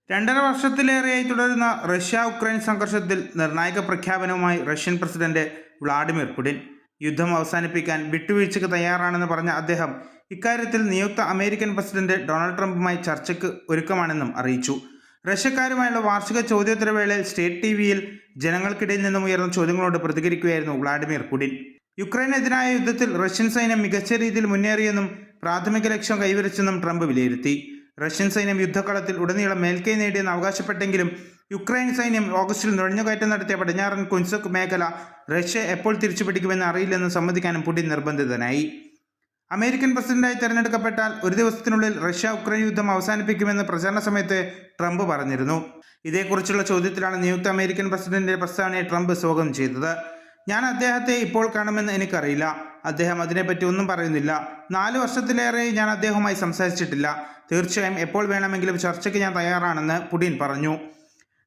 2.5 വർഷത്തിലേറെയായി തുടരുന്ന Russia Ukraine സംഘർഷത്തിൽ നിർണായക പ്രഖ്യാപനവുമായി റഷ്യൻ പ്രസിഡന്റ് വ്ളാഡിമിർ പുടിൻ. യുദ്ധം അവസാനിപ്പിക്കാൻ വിട്ടുവീഴ്ചയ്ക്ക് തയ്യാറാണെന്ന് പറഞ്ഞ അദ്ദേഹം ഇക്കാര്യത്തിൽ നിയുക്ത അമേരിക്കൻ പ്രസിഡന്റ് ഡൊണാൾഡ് ട്രംപുമായി ചർച്ചയ്ക്ക് ഒരുക്കമാണെന്നും അറിയിച്ചു. റഷ്യക്കാരുമായുള്ള വാർഷിക ചോദ്യോത്തരവേളയിൽ സ്റ്റേറ്റ് ടിവിയിൽ ജനങ്ങൾക്കിടയിൽ നിന്നും ഉയർന്ന ചോദ്യങ്ങളോട് പ്രതികരിക്കുകയായിരുന്നു വ്ളാഡിമിർ പുടിൻ. യുക്രൈനെതിരായ യുദ്ധത്തിൽ റഷ്യൻ സൈന്യം മികച്ച രീതിയിൽ മുന്നേറിയെന്നും പ്രാഥമിക ലക്ഷ്യം കൈവരിച്ചെന്നും ട്രംപ് വിലയിരുത്തി. റഷ്യൻ സൈന്യം യുദ്ധക്കളത്തിൽ ഉടനീളം മേൽക്കൈ നേടിയെന്ന് അവകാശപ്പെട്ടെങ്കിലും യുക്രൈൻ സൈന്യം ഓഗസ്റ്റിൽ നുഴഞ്ഞുകയറ്റം നടത്തിയ പടിഞ്ഞാറൻ കുൻസക് മേഖല റഷ്യ എപ്പോൾ തിരിച്ചുപിടിക്കുമെന്ന് അറിയില്ലെന്ന് സമ്മതിക്കാനും പുടിൻ നിർബന്ധിതനായി. അമേരിക്കൻ പ്രസിഡന്റായി തെരഞ്ഞെടുക്കപ്പെട്ടാൽ ഒരു ദിവസത്തിനുള്ളിൽ റഷ്യ ഉക്രൈൻ യുദ്ധം അവസാനിപ്പിക്കുമെന്ന് പ്രചാരണ സമയത്ത് ട്രംപ് പറഞ്ഞിരുന്നു. ഇതേക്കുറിച്ചുള്ള ചോദ്യത്തിലാണ് നിയുക്ത അമേരിക്കൻ പ്രസിഡന്റിന്റെ പ്രസ്താവനയെ ട്രംപ് സ്വാഗതം ചെയ്തത്. ഞാൻ അദ്ദേഹത്തെ ഇപ്പോൾ കാണുമെന്ന് എനിക്കറിയില്ല. അദ്ദേഹം അതിനെപ്പറ്റി ഒന്നും പറയുന്നില്ല. 4 വർഷത്തിലേറെ ഞാൻ അദ്ദേഹവുമായി സംസാരിച്ചിട്ടില്ല. തീർച്ചയായും എപ്പോൾ വേണമെങ്കിലും ചർച്ചയ്ക്ക് ഞാൻ തയ്യാറാണെന്ന് പുടിൻ പറഞ്ഞു.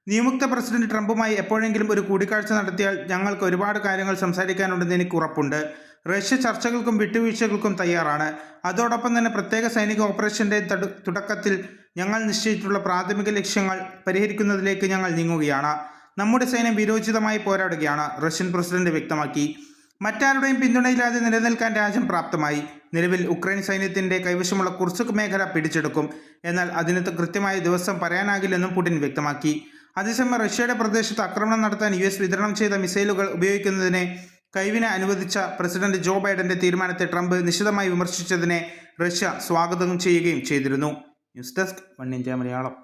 നിയുക്ത പ്രസിഡന്റ് ട്രംപുമായി എപ്പോഴെങ്കിലും ഒരു കൂടിക്കാഴ്ച നടത്തിയാൽ ഞങ്ങൾക്ക് ഒരുപാട് കാര്യങ്ങൾ സംസാരിക്കാനുണ്ടെന്ന് എനിക്ക് ഉറപ്പുണ്ട്. റഷ്യ ചർച്ചകൾക്കും വിട്ടുവീഴ്ചകൾക്കും തയ്യാറാണ്. അതോടൊപ്പം തന്നെ പ്രത്യേക സൈനിക ഓപ്പറേഷന്റെ തുടക്കത്തിൽ ഞങ്ങൾ നിശ്ചയിച്ചിട്ടുള്ള പ്രാഥമിക ലക്ഷ്യങ്ങൾ പരിഹരിക്കുന്നതിലേക്ക് ഞങ്ങൾ നീങ്ങുകയാണ്. നമ്മുടെ സൈന്യം വീരോചിതമായി പോരാടുകയാണ്, റഷ്യൻ പ്രസിഡന്റ് വ്യക്തമാക്കി. മറ്റാരുടെയും പിന്തുണയില്ലാതെ നിലനിൽക്കാൻ രാജ്യം പ്രാപ്തമായി. നിലവിൽ ഉക്രൈൻ സൈന്യത്തിന്റെ കൈവശമുള്ള കുർസുക് മേഖല പിടിച്ചെടുക്കും. എന്നാൽ അതിന് കൃത്യമായ ദിവസം പറയാനാകില്ലെന്നും പുടിൻ വ്യക്തമാക്കി. അതേസമയം റഷ്യയുടെ പ്രദേശത്ത് ആക്രമണം നടത്താൻ US വിതരണം ചെയ്ത മിസൈലുകൾ ഉപയോഗിക്കുന്നതിനെ കൈവിനെ അനുവദിച്ച പ്രസിഡന്റ് ജോ ബൈഡന്റെ തീരുമാനത്തെ ട്രംപ് നിശിതമായി വിമർശിച്ചതിനെ റഷ്യ സ്വാഗതം ചെയ്യുകയും ചെയ്തിരുന്നു. News desk 1 India Malayalam.